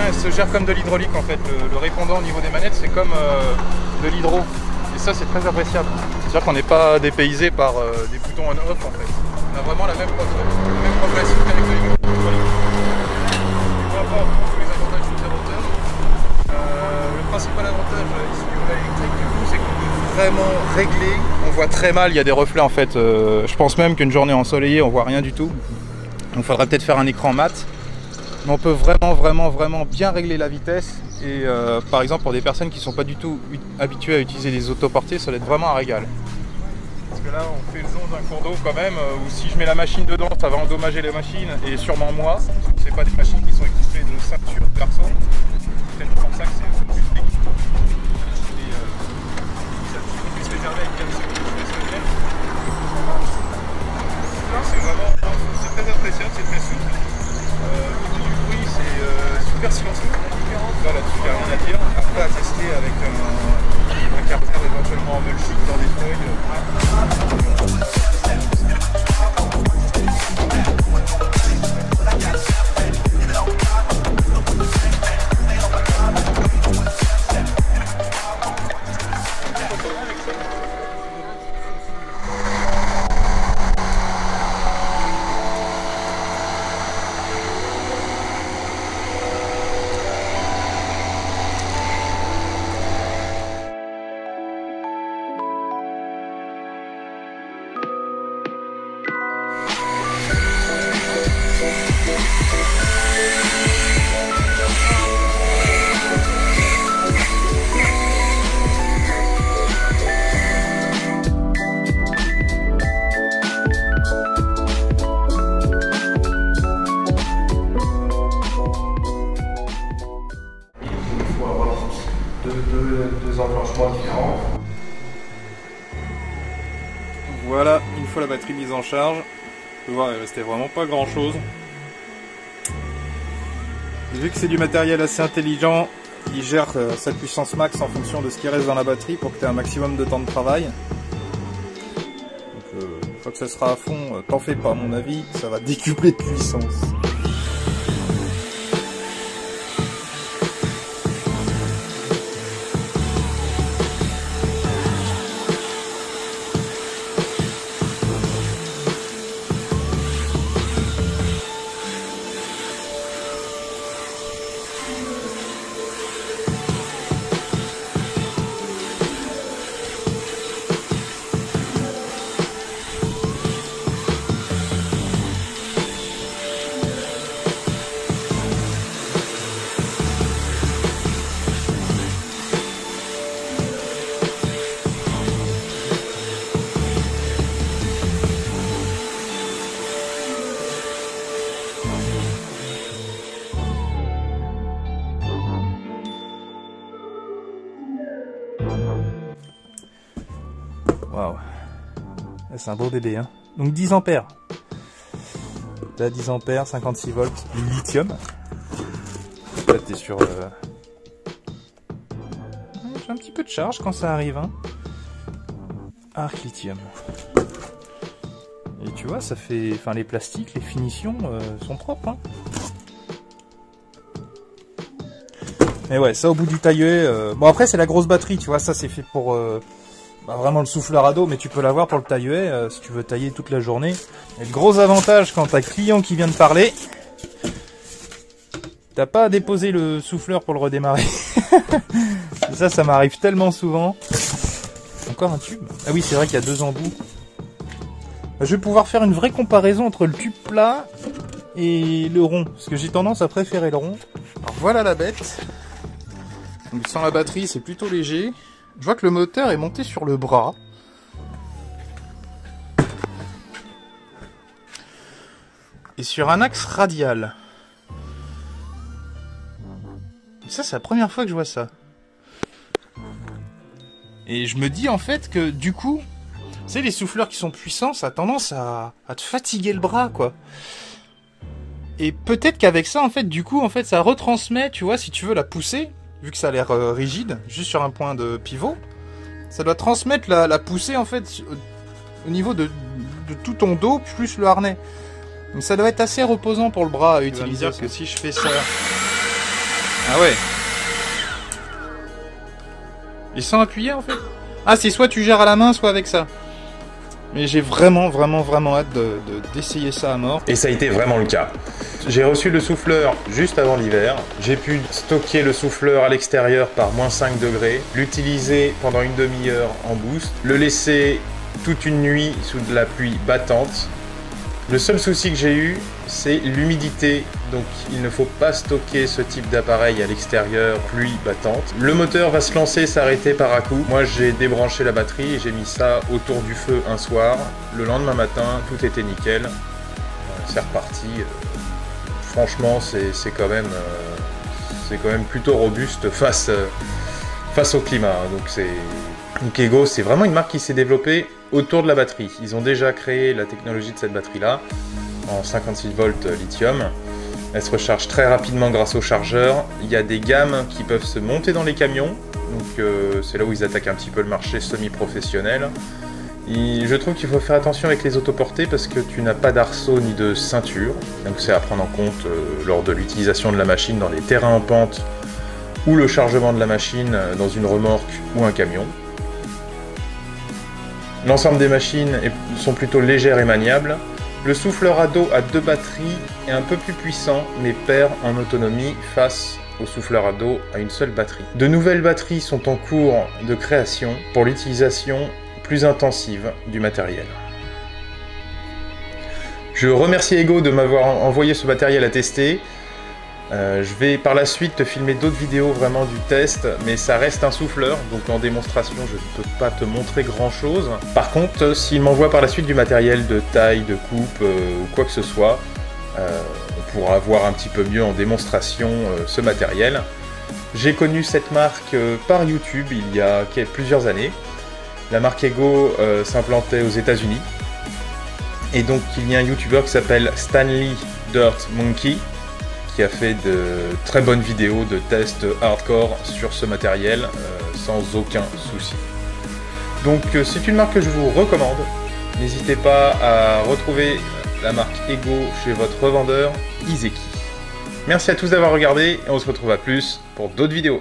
elle se gère comme de l'hydraulique en fait. Le répondant au niveau des manettes, c'est comme de l'hydro. Et ça, c'est très appréciable. C'est-à-dire qu'on n'est pas dépaysé par des boutons on-off en fait. On a vraiment la même progression qu'avec de l'hydraulique. Peu importe tous les avantages du rotor. Le principal avantage ici du modèle électrique, du coup, c'est qu'on peut vraiment régler. On voit très mal, il y a des reflets en fait. Je pense même qu'une journée ensoleillée, on voit rien du tout. Donc il faudrait peut-être faire un écran mat. Mais on peut vraiment bien régler la vitesse. Et par exemple, pour des personnes qui ne sont pas du tout habituées à utiliser des autoportées, ça va être vraiment un régal. Parce que là, on fait le zone d'un cours d'eau quand même, où si je mets la machine dedans, ça va endommager les machines et sûrement moi. C'est pas des machines qui sont équipées de ceinture de garçon. C'est peut-être pour ça que c'est plus technique. Et ça puisse se réserver avec une sécurité professionnelle. C'est vraiment, c'est très appréciable, c'est très souple. Au niveau du bruit, c'est super silencieux. Là, là-dessus, il n'y a rien à dire. Après, à tester avec un carter éventuellement en mulching dans des feuilles. Deux enclenchements différents. Voilà, une fois la batterie mise en charge, vous pouvez voir, il restait vraiment pas grand chose. Vu que c'est du matériel assez intelligent, il gère sa puissance max en fonction de ce qui reste dans la batterie pour que tu aies un maximum de temps de travail. Donc, une fois que ça sera à fond, t'en fais pas, à mon avis, ça va décupler de puissance. Waouh, c'est un beau bébé, hein. Donc 10 ampères. Là 10 ampères, 56 volts, lithium. Là t'es sur... J'ai un petit peu de charge quand ça arrive, hein. Arc lithium. Et tu vois, ça fait... Enfin les plastiques, les finitions sont propres, hein. Mais ouais, ça au bout du taillet... Bon après c'est la grosse batterie, tu vois, ça c'est fait pour... vraiment le souffleur à dos, mais tu peux l'avoir pour le taillet si tu veux tailler toute la journée. Et le gros avantage quand t'as client qui vient de parler, t'as pas à déposer le souffleur pour le redémarrer. Ça m'arrive tellement souvent. Encore un tube. Ah oui, c'est vrai qu'il y a deux embouts. Je vais pouvoir faire une vraie comparaison entre le tube plat et le rond, parce que j'ai tendance à préférer le rond. Alors voilà la bête. Donc sans la batterie, c'est plutôt léger. Je vois que le moteur est monté sur le bras. Et sur un axe radial. Et ça, c'est la première fois que je vois ça. Et je me dis en fait que du coup, tu sais, les souffleurs qui sont puissants, ça a tendance à te fatiguer le bras, quoi. Et peut-être qu'avec ça, en fait, du coup, en fait, ça retransmet, tu vois, si tu veux la pousser, vu que ça a l'air rigide, juste sur un point de pivot, ça doit transmettre la poussée, en fait, au niveau de tout ton dos, plus le harnais. Donc ça doit être assez reposant pour le bras à utiliser. Tu vas me dire que si je fais ça... Ah ouais. Et sans appuyer en fait. Ah, c'est soit tu gères à la main, soit avec ça. Mais j'ai vraiment hâte d'essayer ça à mort. Et ça a été vraiment le cas. J'ai reçu le souffleur juste avant l'hiver. J'ai pu stocker le souffleur à l'extérieur par -5 degrés, l'utiliser pendant une demi-heure en boost, le laisser toute une nuit sous de la pluie battante. Le seul souci que j'ai eu, c'est l'humidité, donc il ne faut pas stocker ce type d'appareil à l'extérieur, pluie battante. Le moteur va se lancer, s'arrêter par à coup. Moi j'ai débranché la batterie et j'ai mis ça autour du feu un soir. Le lendemain matin, tout était nickel. C'est reparti. Franchement, c'est quand même plutôt robuste face au climat. Donc Ego, c'est vraiment une marque qui s'est développée autour de la batterie. Ils ont déjà créé la technologie de cette batterie-là, en 56 volts lithium. Elle se recharge très rapidement grâce au chargeur. Il y a des gammes qui peuvent se monter dans les camions, donc c'est là où ils attaquent un petit peu le marché semi-professionnel. Je trouve qu'il faut faire attention avec les autoportées parce que tu n'as pas d'arceau ni de ceinture, donc c'est à prendre en compte lors de l'utilisation de la machine dans les terrains en pente ou le chargement de la machine dans une remorque ou un camion. L'ensemble des machines sont plutôt légères et maniables. Le souffleur à dos à 2 batteries est un peu plus puissant, mais perd en autonomie face au souffleur à dos à une seule batterie. De nouvelles batteries sont en cours de création pour l'utilisation plus intensive du matériel. Je remercie Ego de m'avoir envoyé ce matériel à tester. Je vais par la suite te filmer d'autres vidéos vraiment du test, mais ça reste un souffleur, donc en démonstration je ne peux pas te montrer grand chose. Par contre, s'il m'envoie par la suite du matériel de taille, de coupe ou quoi que ce soit, on pourra voir un petit peu mieux en démonstration ce matériel. J'ai connu cette marque par YouTube il y a plusieurs années. La marque Ego s'implantait aux États-Unis. Et donc il y a un YouTuber qui s'appelle Stanley Dirt Monkey qui a fait de très bonnes vidéos de tests hardcore sur ce matériel sans aucun souci. Donc c'est une marque que je vous recommande. N'hésitez pas à retrouver la marque Ego chez votre revendeur Iseki. Merci à tous d'avoir regardé et on se retrouve à plus pour d'autres vidéos.